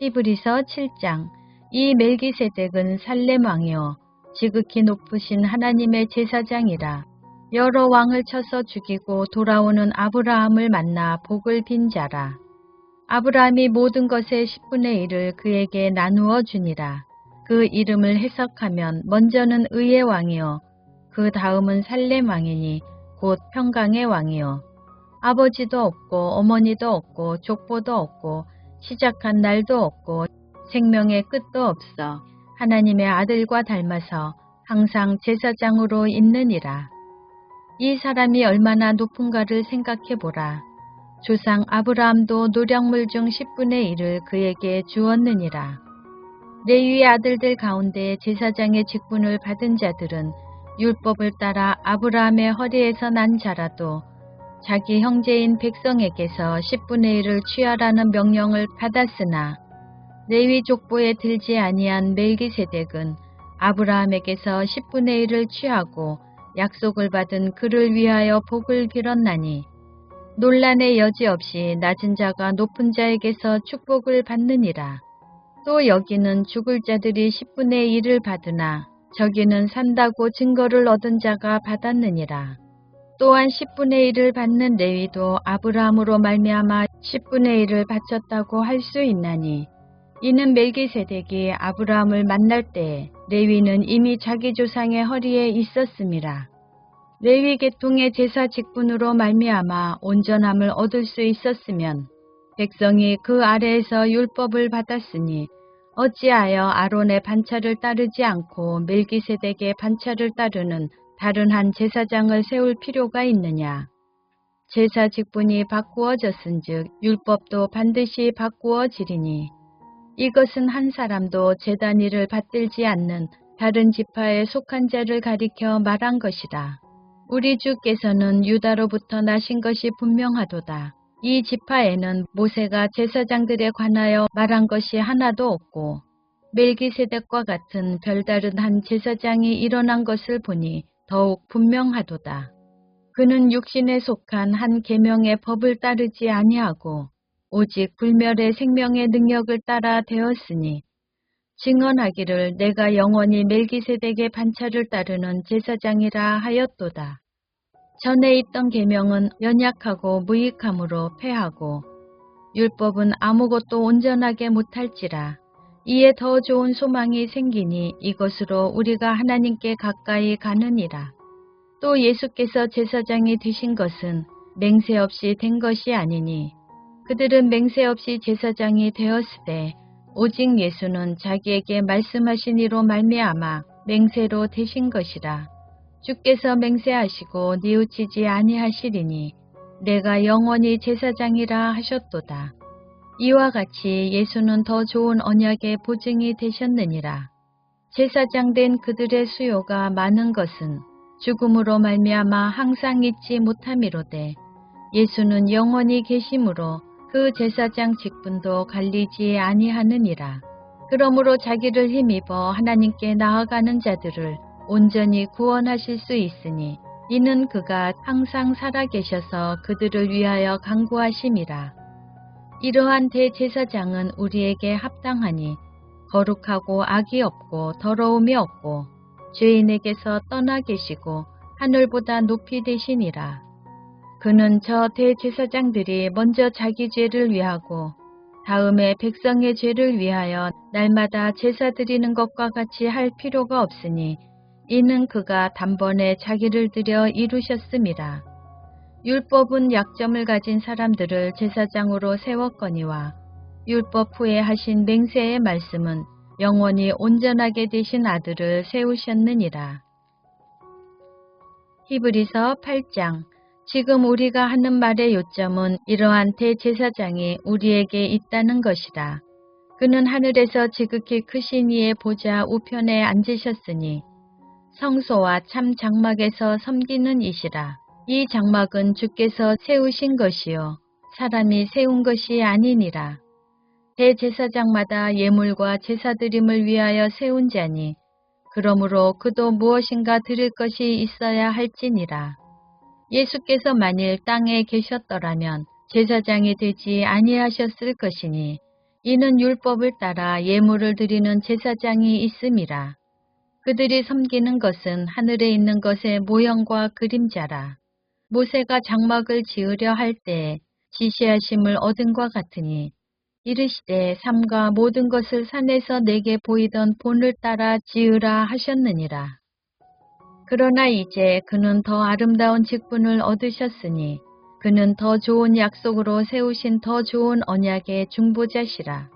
히브리서 7장. 이 멜기세덱은 살렘 왕이요 지극히 높으신 하나님의 제사장이라. 여러 왕을 쳐서 죽이고 돌아오는 아브라함을 만나 복을 빈 자라. 아브라함이 모든 것의 10분의 1을 그에게 나누어 주니라. 그 이름을 해석하면 먼저는 의의 왕이요 그 다음은 살렘 왕이니 곧 평강의 왕이요. 아버지도 없고 어머니도 없고 족보도 없고 시작한 날도 없고 생명의 끝도 없어 하나님의 아들과 닮아서 항상 제사장으로 있느니라. 이 사람이 얼마나 높은가를 생각해보라. 조상 아브라함도 노력물 중 10분의 1을 그에게 주었느니라. 레위의 아들들 가운데 제사장의 직분을 받은 자들은 율법을 따라 아브라함의 허리에서 난 자라도 자기 형제인 백성에게서 10분의 1을 취하라는 명령을 받았으나 레위 족보에 들지 아니한 멜기세덱은 아브라함에게서 10분의 1을 취하고 약속을 받은 그를 위하여 복을 빌었나니 논란의 여지 없이 낮은 자가 높은 자에게서 축복을 받느니라. 또 여기는 죽을 자들이 10분의 1을 받으나 저기는 산다고 증거를 얻은 자가 받았느니라. 또한 10분의 1을 받는 레위도 아브라함으로 말미암아 10분의 1을 바쳤다고 할 수 있나니 이는 멜기세덱이 아브라함을 만날 때에 레위는 이미 자기 조상의 허리에 있었음이라. 레위 계통의 제사 직분으로 말미암아 온전함을 얻을 수 있었으면 백성이 그 아래에서 율법을 받았으니 어찌하여 아론의 반차를 따르지 않고 멜기세덱의 반차를 따르는 다른 한 제사장을 세울 필요가 있느냐. 제사 직분이 바꾸어졌은즉 율법도 반드시 바꾸어지리니 이것은 한 사람도 제단 일을 받들지 않는 다른 지파에 속한 자를 가리켜 말한 것이다. 우리 주께서는 유다로부터 나신 것이 분명하도다. 이 지파에는 모세가 제사장들에 관하여 말한 것이 하나도 없고 멜기세덱과 같은 별다른 한 제사장이 일어난 것을 보니 더욱 분명하도다. 그는 육신에 속한 한 계명의 법을 따르지 아니하고 오직 불멸의 생명의 능력을 따라 되었으니 증언하기를 내가 영원히 멜기세덱의 반차를 따르는 제사장이라 하였도다. 전에 있던 계명은 연약하고 무익함으로 패하고 율법은 아무것도 온전하게 못할지라. 이에 더 좋은 소망이 생기니 이것으로 우리가 하나님께 가까이 가느니라. 또 예수께서 제사장이 되신 것은 맹세 없이 된 것이 아니니 그들은 맹세 없이 제사장이 되었으되 오직 예수는 자기에게 말씀하신 이로 말미암아 맹세로 되신 것이라. 주께서 맹세하시고 뉘우치지 아니하시리니 내가 영원히 제사장이라 하셨도다. 이와 같이 예수는 더 좋은 언약의 보증이 되셨느니라. 제사장 된 그들의 수요가 많은 것은 죽음으로 말미암아 항상 잊지 못함이로되 예수는 영원히 계심으로 그 제사장 직분도 갈리지 아니하느니라. 그러므로 자기를 힘입어 하나님께 나아가는 자들을 온전히 구원하실 수 있으니 이는 그가 항상 살아계셔서 그들을 위하여 간구하심이라. 이러한 대제사장은 우리에게 합당하니 거룩하고 악이 없고 더러움이 없고 죄인에게서 떠나 계시고 하늘보다 높이 되시니라. 그는 저 대제사장들이 먼저 자기 죄를 위하고 다음에 백성의 죄를 위하여 날마다 제사 드리는 것과 같이 할 필요가 없으니 이는 그가 단번에 자기를 들여 이루셨음이라. 율법은 약점을 가진 사람들을 제사장으로 세웠거니와 율법 후에 하신 맹세의 말씀은 영원히 온전하게 되신 아들을 세우셨느니라. 히브리서 8장. 지금 우리가 하는 말의 요점은 이러한 대제사장이 우리에게 있다는 것이다. 그는 하늘에서 지극히 크신 이의 보좌 우편에 앉으셨으니 성소와 참 장막에서 섬기는 이시라. 이 장막은 주께서 세우신 것이요 사람이 세운 것이 아니니라. 대제사장마다 예물과 제사드림을 위하여 세운 자니 그러므로 그도 무엇인가 드릴 것이 있어야 할지니라. 예수께서 만일 땅에 계셨더라면 제사장이 되지 아니하셨을 것이니 이는 율법을 따라 예물을 드리는 제사장이 있음이라. 그들이 섬기는 것은 하늘에 있는 것의 모형과 그림자라. 모세가 장막을 지으려 할 때에 지시하심을 얻은과 같으니 이르시되 삼가 모든 것을 산에서 내게 보이던 본을 따라 지으라 하셨느니라. 그러나 이제 그는 더 아름다운 직분을 얻으셨으니 그는 더 좋은 약속으로 세우신 더 좋은 언약의 중보자시라.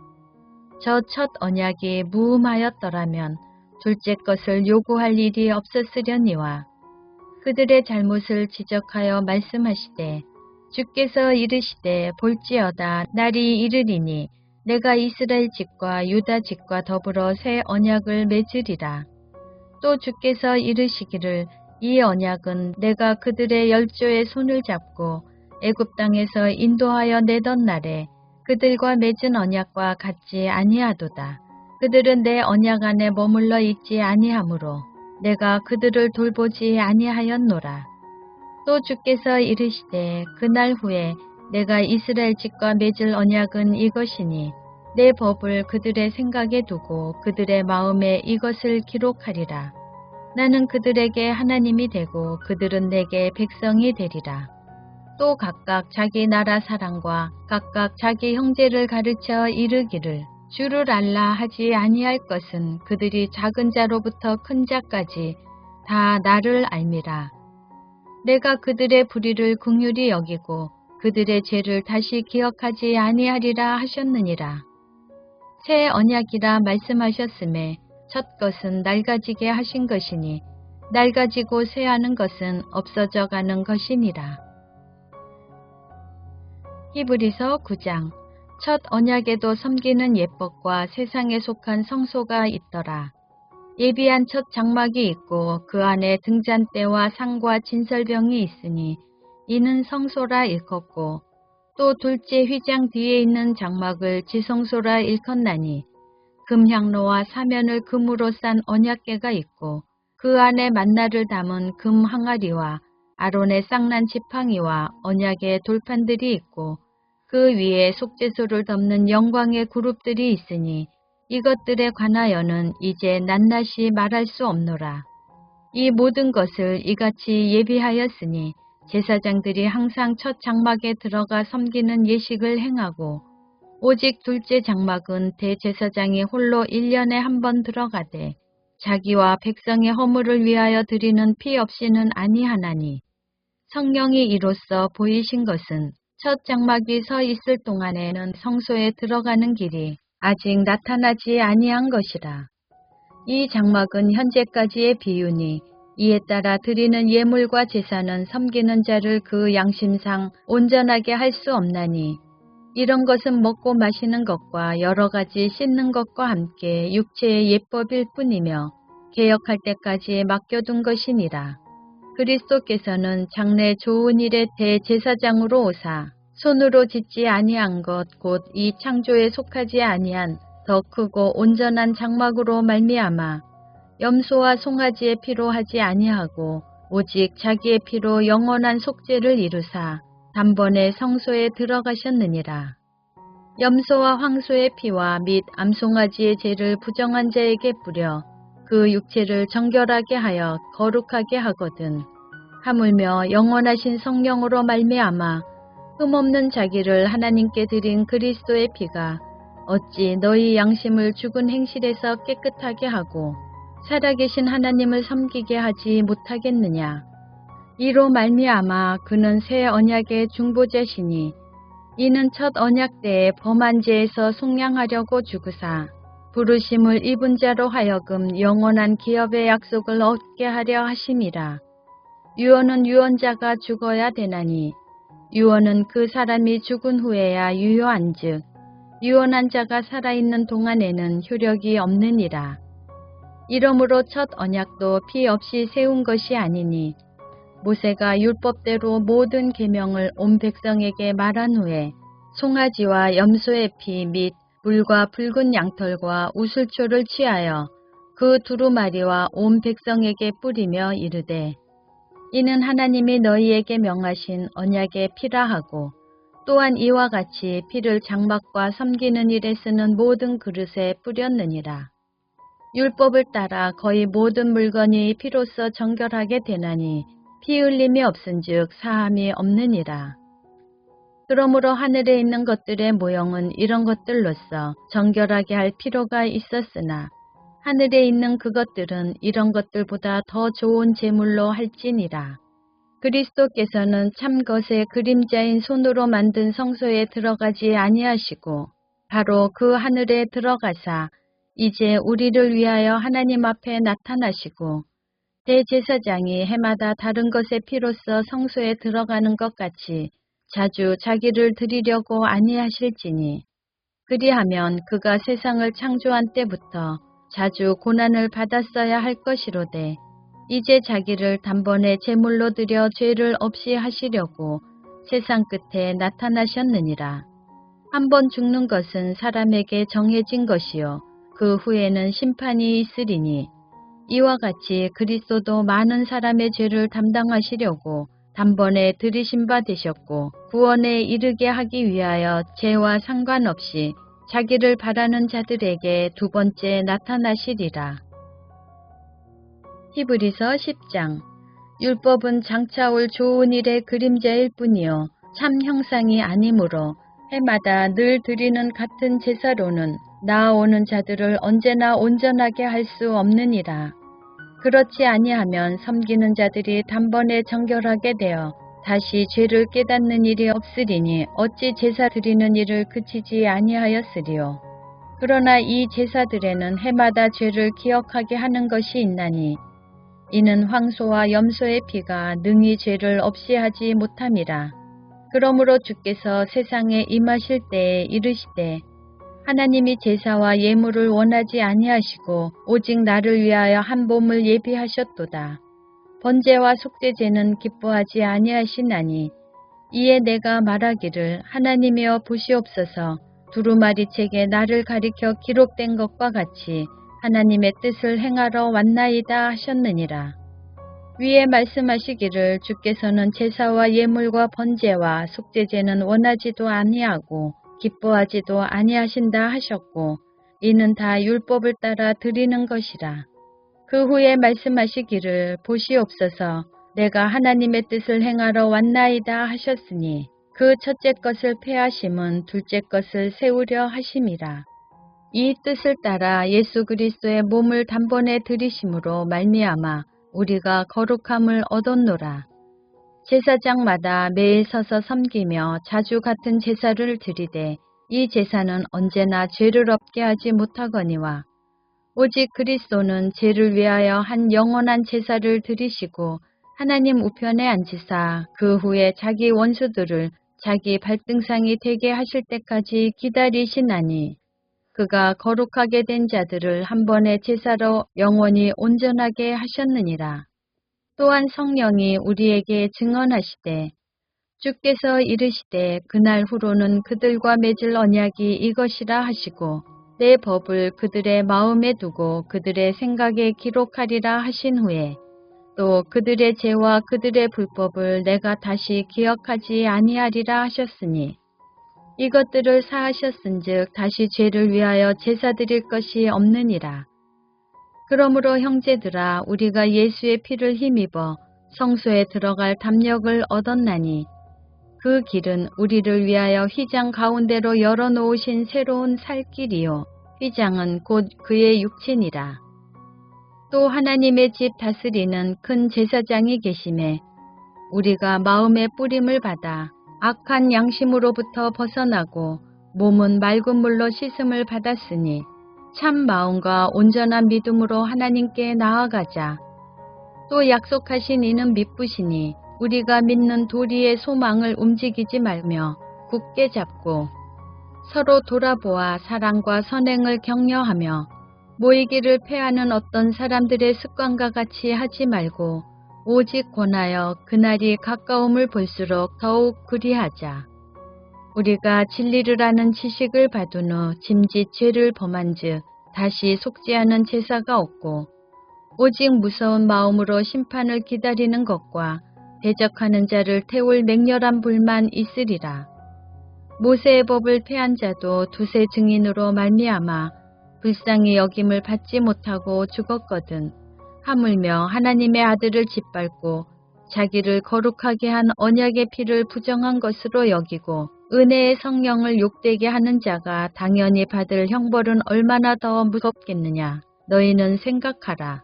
저 첫 언약이 무음하였더라면 둘째 것을 요구할 일이 없었으려니와 그들의 잘못을 지적하여 말씀하시되 주께서 이르시되 볼지어다 날이 이르리니 내가 이스라엘 집과 유다 집과 더불어 새 언약을 맺으리라. 또 주께서 이르시기를 이 언약은 내가 그들의 열조의 손을 잡고 애굽 땅에서 인도하여 내던 날에 그들과 맺은 언약과 같지 아니하도다. 그들은 내 언약 안에 머물러 있지 아니하므로 내가 그들을 돌보지 아니하였노라. 또 주께서 이르시되 그날 후에 내가 이스라엘 집과 맺을 언약은 이것이니 내 법을 그들의 생각에 두고 그들의 마음에 이것을 기록하리라. 나는 그들에게 하나님이 되고 그들은 내게 백성이 되리라. 또 각각 자기 나라 사람과 각각 자기 형제를 가르쳐 이르기를 주를 알라 하지 아니할 것은 그들이 작은 자로부터 큰 자까지 다 나를 알미라. 내가 그들의 불의를 긍휼히 여기고 그들의 죄를 다시 기억하지 아니하리라 하셨느니라. 새 언약이라 말씀하셨음에 첫 것은 낡아지게 하신 것이니 낡아지고 쇠하는 것은 없어져 가는 것이니라. 히브리서 9장. 첫 언약에도 섬기는 예법과 세상에 속한 성소가 있더라. 예비한 첫 장막이 있고 그 안에 등잔대와 상과 진설병이 있으니 이는 성소라 일컫고 또 둘째 휘장 뒤에 있는 장막을 지성소라 일컫나니 금향로와 사면을 금으로 싼 언약궤가 있고 그 안에 만나를 담은 금 항아리와 아론의 쌍난 지팡이와 언약의 돌판들이 있고 그 위에 속죄소를 덮는 영광의 그룹들이 있으니 이것들에 관하여는 이제 낱낱이 말할 수 없노라. 이 모든 것을 이같이 예비하였으니 제사장들이 항상 첫 장막에 들어가 섬기는 예식을 행하고 오직 둘째 장막은 대제사장이 홀로 1년에 한 번 들어가되 자기와 백성의 허물을 위하여 드리는 피 없이는 아니하나니 성령이 이로써 보이신 것은 첫 장막이 서 있을 동안에는 성소에 들어가는 길이 아직 나타나지 아니한 것이라. 이 장막은 현재까지의 비유니 이에 따라 드리는 예물과 제사는 섬기는 자를 그 양심상 온전하게 할 수 없나니 이런 것은 먹고 마시는 것과 여러 가지 씻는 것과 함께 육체의 예법일 뿐이며 개혁할 때까지 맡겨둔 것이니라. 그리스도께서는 장래 좋은 일의 대제사장으로 오사 손으로 짓지 아니한 것 곧 이 창조에 속하지 아니한 더 크고 온전한 장막으로 말미암아 염소와 송아지의 피로 하지 아니하고 오직 자기의 피로 영원한 속죄를 이루사 단번에 성소에 들어가셨느니라. 염소와 황소의 피와 및 암송아지의 죄를 부정한 자에게 뿌려 그 육체를 정결하게 하여 거룩하게 하거든. 하물며 영원하신 성령으로 말미암아 흠없는 자기를 하나님께 드린 그리스도의 피가 어찌 너희 양심을 죽은 행실에서 깨끗하게 하고 살아계신 하나님을 섬기게 하지 못하겠느냐. 이로 말미암아 그는 새 언약의 중보자시니 이는 첫 언약 때에 범한 죄에서 속량하려고 죽으사 부르심을 입은 자로 하여금 영원한 기업의 약속을 얻게 하려 하심이라. 유언은 유언자가 죽어야 되나니 유언은 그 사람이 죽은 후에야 유효한즉 유언한 자가 살아있는 동안에는 효력이 없느니라. 이러므로 첫 언약도 피 없이 세운 것이 아니니 모세가 율법대로 모든 계명을 온 백성에게 말한 후에 송아지와 염소의 피 및 물과 붉은 양털과 우슬초를 취하여 그 두루마리와 온 백성에게 뿌리며 이르되 이는 하나님이 너희에게 명하신 언약의 피라 하고 또한 이와 같이 피를 장막과 섬기는 일에 쓰는 모든 그릇에 뿌렸느니라. 율법을 따라 거의 모든 물건이 피로써 정결하게 되나니 피 흘림이 없은즉 사함이 없느니라. 그러므로 하늘에 있는 것들의 모형은 이런 것들로서 정결하게 할 필요가 있었으나 하늘에 있는 그것들은 이런 것들보다 더 좋은 제물로 할지니라. 그리스도께서는 참 것의 그림자인 손으로 만든 성소에 들어가지 아니하시고 바로 그 하늘에 들어가사 이제 우리를 위하여 하나님 앞에 나타나시고 대제사장이 해마다 다른 것의 피로써 성소에 들어가는 것 같이 자주 자기를 드리려고 아니하실지니 그리하면 그가 세상을 창조한 때부터 자주 고난을 받았어야 할 것이로되 이제 자기를 단번에 제물로 드려 죄를 없이 하시려고 세상 끝에 나타나셨느니라. 한 번 죽는 것은 사람에게 정해진 것이요 그 후에는 심판이 있으리니 이와 같이 그리스도도 많은 사람의 죄를 담당하시려고 단번에 들이신 바 되셨고 구원에 이르게 하기 위하여 죄와 상관없이 자기를 바라는 자들에게 두 번째 나타나시리라. 히브리서 10장. 율법은 장차 올 좋은 일의 그림자일 뿐이요 참 형상이 아니므로 해마다 늘 드리는 같은 제사로는 나아오는 자들을 언제나 온전하게 할 수 없느니라. 그렇지 아니하면 섬기는 자들이 단번에 정결하게 되어 다시 죄를 깨닫는 일이 없으리니 어찌 제사 드리는 일을 그치지 아니하였으리요. 그러나 이 제사들에는 해마다 죄를 기억하게 하는 것이 있나니 이는 황소와 염소의 피가 능히 죄를 없이 하지 못함이라. 그러므로 주께서 세상에 임하실 때에 이르시되 하나님이 제사와 예물을 원하지 아니하시고 오직 나를 위하여 한 몸을 예비하셨도다. 번제와 속죄제는 기뻐하지 아니하시나니 이에 내가 말하기를 하나님이여 보시옵소서 두루마리 책에 나를 가리켜 기록된 것과 같이 하나님의 뜻을 행하러 왔나이다 하셨느니라. 위에 말씀하시기를 주께서는 제사와 예물과 번제와 속죄제는 원하지도 아니하고 기뻐하지도 아니하신다 하셨고 이는 다 율법을 따라 드리는 것이라. 그 후에 말씀하시기를 보시옵소서 내가 하나님의 뜻을 행하러 왔나이다 하셨으니 그 첫째 것을 폐하심은 둘째 것을 세우려 하심이라. 이 뜻을 따라 예수 그리스도의 몸을 단번에 드리심으로 말미암아 우리가 거룩함을 얻었노라. 제사장마다 매일 서서 섬기며 자주 같은 제사를 드리되 이 제사는 언제나 죄를 없게 하지 못하거니와 오직 그리스도는 죄를 위하여 한 영원한 제사를 드리시고 하나님 우편에 앉으사 그 후에 자기 원수들을 자기 발등상이 되게 하실 때까지 기다리시나니 그가 거룩하게 된 자들을 한 번의 제사로 영원히 온전하게 하셨느니라. 또한 성령이 우리에게 증언하시되 주께서 이르시되 그날 후로는 그들과 맺을 언약이 이것이라 하시고 내 법을 그들의 마음에 두고 그들의 생각에 기록하리라 하신 후에 또 그들의 죄와 그들의 불법을 내가 다시 기억하지 아니하리라 하셨으니 이것들을 사하셨은즉 다시 죄를 위하여 제사 드릴 것이 없느니라. 그러므로 형제들아 우리가 예수의 피를 힘입어 성소에 들어갈 담력을 얻었나니 그 길은 우리를 위하여 휘장 가운데로 열어놓으신 새로운 살 길이요 휘장은 곧 그의 육체니라. 또 하나님의 집 다스리는 큰 제사장이 계심에 우리가 마음의 뿌림을 받아 악한 양심으로부터 벗어나고 몸은 맑은 물로 씻음을 받았으니 참 마음과 온전한 믿음으로 하나님께 나아가자. 또 약속하신 이는 미쁘시니 우리가 믿는 도리의 소망을 움직이지 말며 굳게 잡고 서로 돌아보아 사랑과 선행을 격려하며 모이기를 패하는 어떤 사람들의 습관과 같이 하지 말고 오직 권하여 그날이 가까움을 볼수록 더욱 그리하자. 우리가 진리를 아는 지식을 받은 후 짐짓 죄를 범한 즉 다시 속죄하는 제사가 없고 오직 무서운 마음으로 심판을 기다리는 것과 대적하는 자를 태울 맹렬한 불만 있으리라. 모세의 법을 폐한 자도 두세 증인으로 말미암아 불쌍히 여김을 받지 못하고 죽었거든. 하물며 하나님의 아들을 짓밟고 자기를 거룩하게 한 언약의 피를 부정한 것으로 여기고 은혜의 성령을 욕되게 하는 자가 당연히 받을 형벌은 얼마나 더 무겁겠느냐. 너희는 생각하라.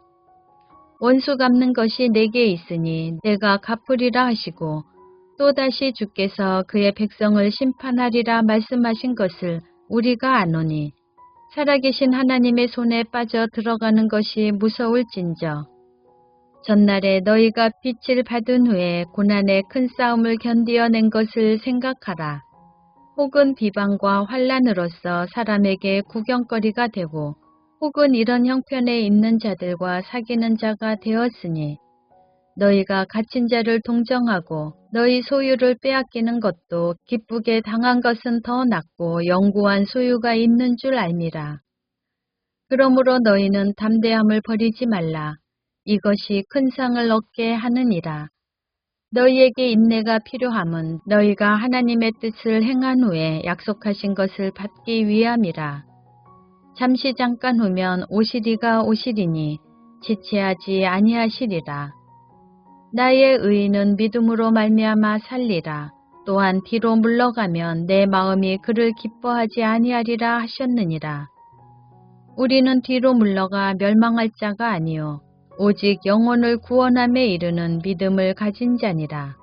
원수 갚는 것이 내게 있으니 내가 갚으리라 하시고 또다시 주께서 그의 백성을 심판하리라 말씀하신 것을 우리가 아노니 살아계신 하나님의 손에 빠져 들어가는 것이 무서울진저. 전날에 너희가 빛을 받은 후에 고난의 큰 싸움을 견디어낸 것을 생각하라. 혹은 비방과 환란으로서 사람에게 구경거리가 되고 혹은 이런 형편에 있는 자들과 사귀는 자가 되었으니 너희가 갇힌 자를 동정하고 너희 소유를 빼앗기는 것도 기쁘게 당한 것은 더 낫고 영구한 소유가 있는 줄 알미라. 그러므로 너희는 담대함을 버리지 말라. 이것이 큰 상을 얻게 하느니라. 너희에게 인내가 필요함은 너희가 하나님의 뜻을 행한 후에 약속하신 것을 받기 위함이라. 잠시 잠깐 후면 오시리가 오시리니 지체하지 아니하시리라. 나의 의인은 믿음으로 말미암아 살리라. 또한 뒤로 물러가면 내 마음이 그를 기뻐하지 아니하리라 하셨느니라. 우리는 뒤로 물러가 멸망할 자가 아니요 오직 영혼을 구원함에 이르는 믿음을 가진 자니라.